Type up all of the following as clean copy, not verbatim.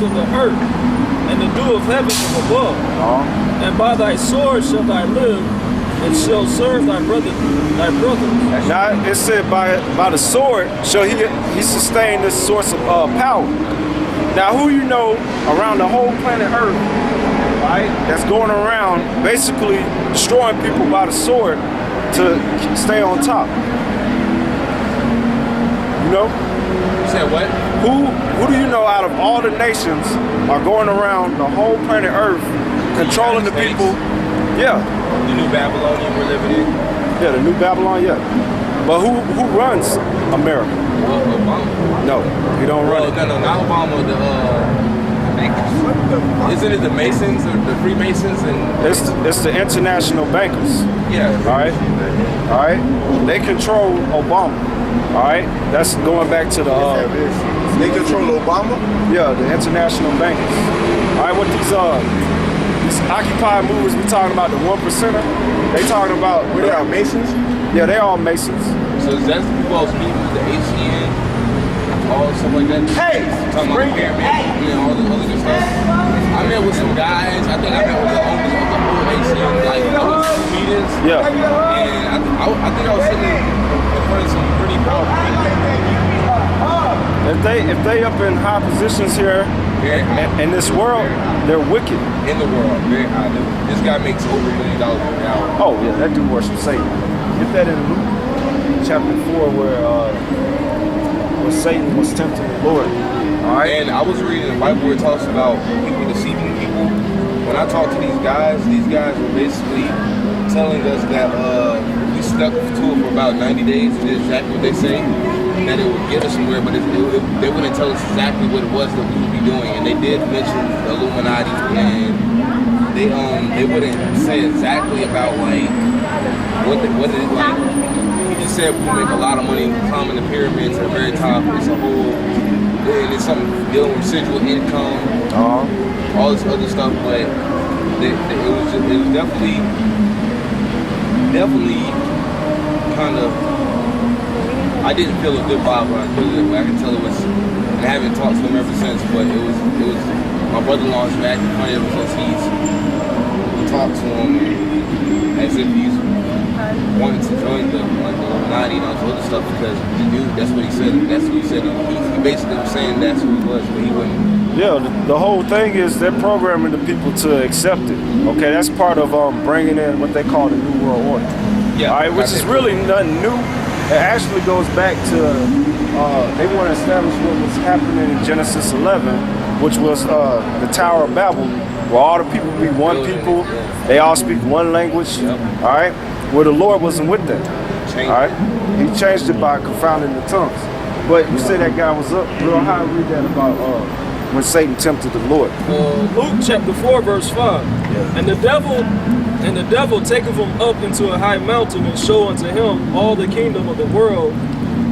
of the earth, and the dew of heaven from above. And by thy sword shalt thou live, and shall serve thy brothers. Now it said by the sword shall he sustain this source of power. Now who you know around the whole planet Earth, right, that's going around basically destroying people by the sword to stay on top? You know? You said what? Who do you know out of all the nations are going around the whole planet Earth controlling the people? Yeah. The New Babylonian we're living in. Yeah, the New Babylon, yeah. But who runs America? Obama. No, he don't run it. No, not Obama. Isn't it the Masons or the Freemasons? And it's the international bankers. Yeah. All right. They control Obama. All right. That's going back to the. They control Obama. Yeah, the international bankers. All right, what these Occupy movers, we talking about the 1%er. They talking about They are Masons. Yeah, they all Masons. So that's the people I was meeting with, the HCN, all stuff like that. Hey, talking about the pyramid, and all the other good stuff. I met with some guys. I think I met with the owners of the whole HCN, like those meetings. Yeah. And I think I was sitting in front of some pretty powerful people. If they up in high positions here in this world, they're wicked. In the world, very high. This guy makes over $1 million per hour. Oh yeah, that dude worship Satan. Get that in Luke chapter 4 where Satan was tempting the Lord. All right. And I was reading the Bible where it talks about people deceiving people. When I talk to these guys were basically telling us that we stuck to it for about 90 days. And did exactly what they say. That it would get us somewhere, but they wouldn't tell us exactly what it was that we would be doing. And they did mention the Illuminati, and they wouldn't say exactly about like what it is like. He just said we make a lot of money climbing the pyramids at the very top. It's a whole, and it's something dealing with residual income, all this other stuff. But it was definitely kind of. I didn't feel a good vibe when I did it. I can tell it was, and I haven't talked to him ever since, but it was my brother-in-law's been acting funny ever since he talked to him as if he's wanting to join the Illuminati and all this other stuff because the dude, that's what he said. That's what he said. He basically was saying that's who he was, but he wouldn't. Yeah, the whole thing is they're programming the people to accept it. Okay, that's part of bringing in what they call the New World Order. Yeah. All right, which is really nothing new. It actually goes back to, they want to establish what was happening in Genesis 11, which was the Tower of Babel, where all the people be one people, they all speak one language, all right? Where the Lord wasn't with them, all right? He changed it by confounding the tongues. But you say that guy was up real high. Read that about when Satan tempted the Lord. Luke chapter 4, verse 5. Yeah. And the devil taketh him up into a high mountain and show unto him all the kingdom of the world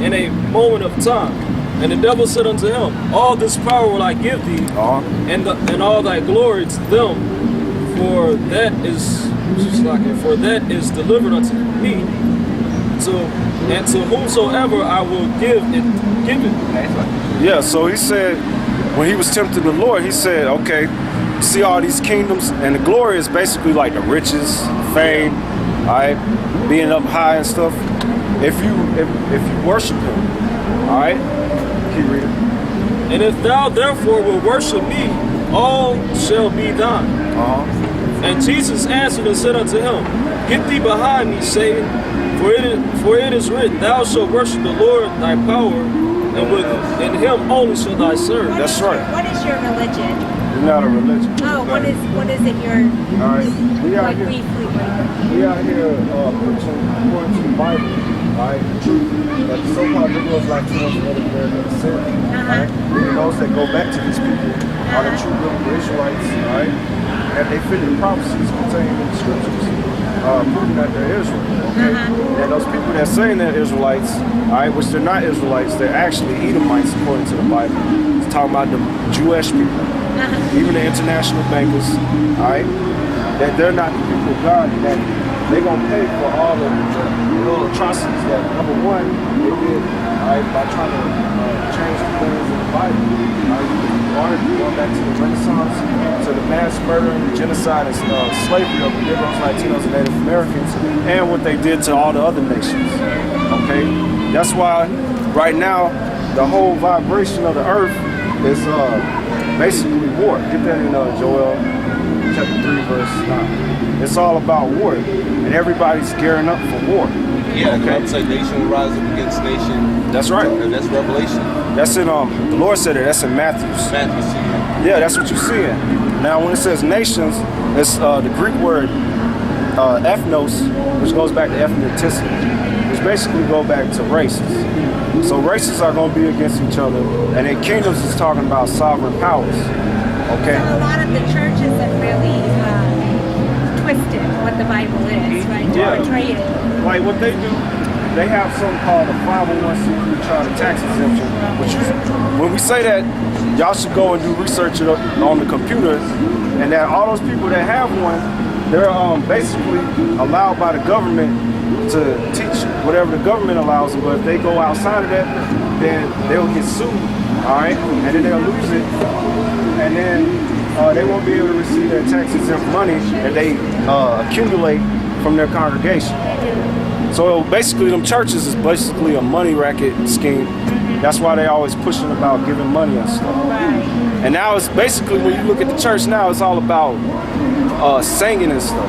in a moment of time. And the devil said unto him, all this power will I give thee, and all thy glory to them, for that is delivered unto me. And to whomsoever I will give it. Yeah, so he said, when he was tempting the Lord, he said, okay, see all these kingdoms, and the glory is basically like the riches, fame, all right, being up high and stuff. If you worship him, all right, keep reading. And if thou therefore will worship me, all shall be thine. And Jesus answered and said unto him, get thee behind me, Satan, for it is written, thou shalt worship the Lord thy power, and in him only shall thou serve. That's right. What is your religion? You're not a religion. Oh, what is it your? All right, we out here. Briefly. We out here preaching according to the Bible, all right, the truth. That the so-called liberals like to us another very big sin. All right, meaning those that go back to these people are the true biblical Israelites, all right, and they fit the prophecies contained in the scriptures, proving that they're Israel. Okay, and those people that saying they're Israelites, all right, which they're not Israelites, they're actually Edomites according to the Bible. It's talking about the Jewish people, even the international bankers, all right, that they're not the people of God, and that they're gonna pay for all of the little atrocities that number one they did, all right, by trying to change the things the Bible, going back to the Renaissance, to the mass murder, genocide, and slavery of the Negroes, Latinos, and Native Americans, and what they did to all the other nations. Okay, that's why right now the whole vibration of the earth is basically war. Get that in Joel chapter 3, verse 9. It's all about war, and everybody's gearing up for war. Yeah, okay. It's like nation will rise up against nation. That's right. And that's Revelation. That's in the Lord said it. That's in Matthew's. Yeah, that's what you're seeing. Now, when it says nations, it's the Greek word ethnos, which goes back to ethnicity, which basically go back to races. So races are going to be against each other, and then kingdoms is talking about sovereign powers. Okay. So a lot of the churches have really twisted what the Bible is, right? To portray it. Like what they do, they have something called a 501c3 charter tax exemption, which is, when we say that, y'all should go and do research on the computer, and that all those people that have one, they're basically allowed by the government to teach whatever the government allows them, but if they go outside of that, then they'll get sued, all right? And then they'll lose it, and then they won't be able to receive their tax exempt money that they accumulate from their congregation. So basically them churches is basically a money racket scheme. That's why they always pushing about giving money and stuff. Right. And now it's basically, when you look at the church now, it's all about singing and stuff,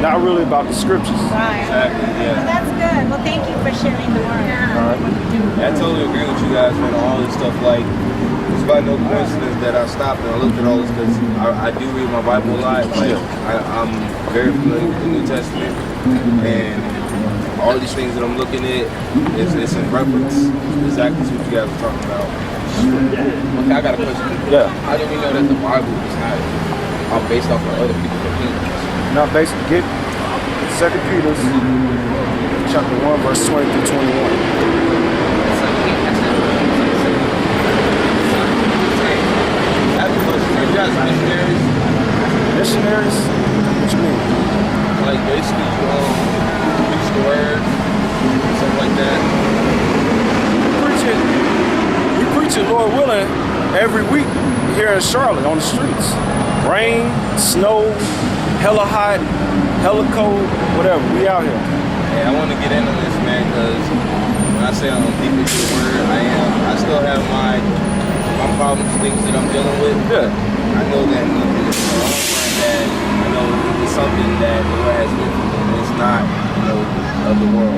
not really about the scriptures. Right. Exactly, yeah. Well, that's good. Well, thank you for sharing the word. All right. Yeah, I totally agree with you guys, man, on all this stuff. Like, it's by no coincidence that I stopped and I looked at all this, because I do read my Bible a lot. Like, I'm very familiar with the New Testament, and all these things that I'm looking at is in reference exactly to what you guys are talking about. Okay, I got a question. Yeah. How do we know that the Bible is not based off of other people's opinions? Now basically get 2 Peter chapter 1, verse 20 through 21. Are you guys missionaries? Missionaries? What you mean? Like basically you preach the word, something like that. We preach it, Lord willing, every week here in Charlotte on the streets. Rain, snow, hella hot, hella cold, whatever. We out here. Hey, I want to get in on this, man, because when I say I'm deep into the word, I still have my problems, things that I'm dealing with. Yeah. I know that nothing is wrong, and I know it's something that the Lord has given me, and it's not, of the world.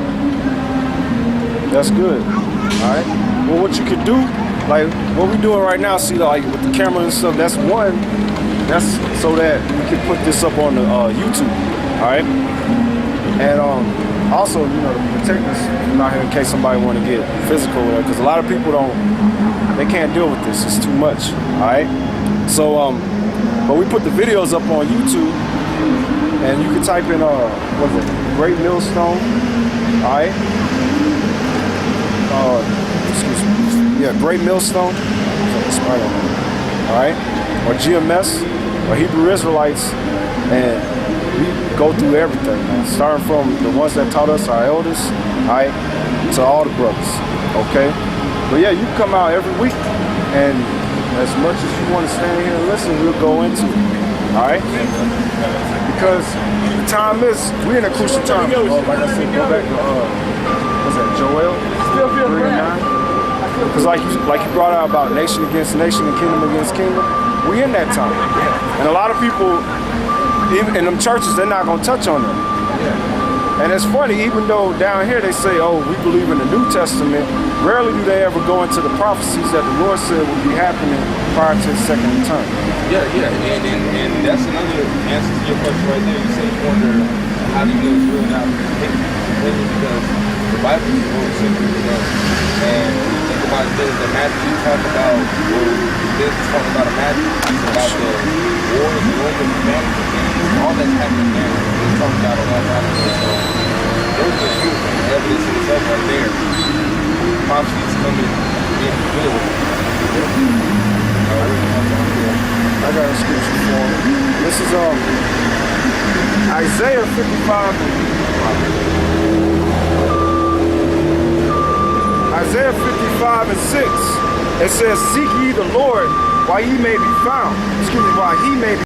That's good. All right. Well, what you could do, like what we're doing right now, see, like with the camera and stuff, that's one. That's so that we can put this up on the YouTube. All right. And also, to protect us from out here in case somebody want to get physical with it, because a lot of people they can't deal with this. It's too much. All right. So, but we put the videos up on YouTube, and you can type in Great Millstone. All right. Excuse me. Yeah, Great Millstone. All right. Or GMS, or Hebrew Israelites, and we go through everything, man. Starting from the ones that taught us, our elders, all right, to all the brothers. Okay. But yeah, you come out every week, and as much as you want to stand here and listen, we'll go into it. All right? Because the time is, we're in a crucial time. Like I said, go back to, what's that, Joel 3:9? Because like you brought out about nation against nation and kingdom against kingdom, we in that time. And a lot of people, even in them churches, they're not going to touch on them. And it's funny, even though down here they say, oh, we believe in the New Testament, rarely do they ever go into the prophecies that the Lord said would be happening prior to his second return. Yeah, and that's another answer to your question right there. You say you wonder, how do you know it's real now? Because the Bible is more simple than that. And when you think about things that Matthew talked about, or this is talking about a Matthew, it's about the wars, Roman humanity, all that's happening now. It's talking about a long time ago. So those are true. Evidence in itself right there. Prophecy is coming in good. I got a scripture for him. This is Isaiah 55. Isaiah 55:6. It says, seek ye the Lord while ye may be found. Excuse me, while he may be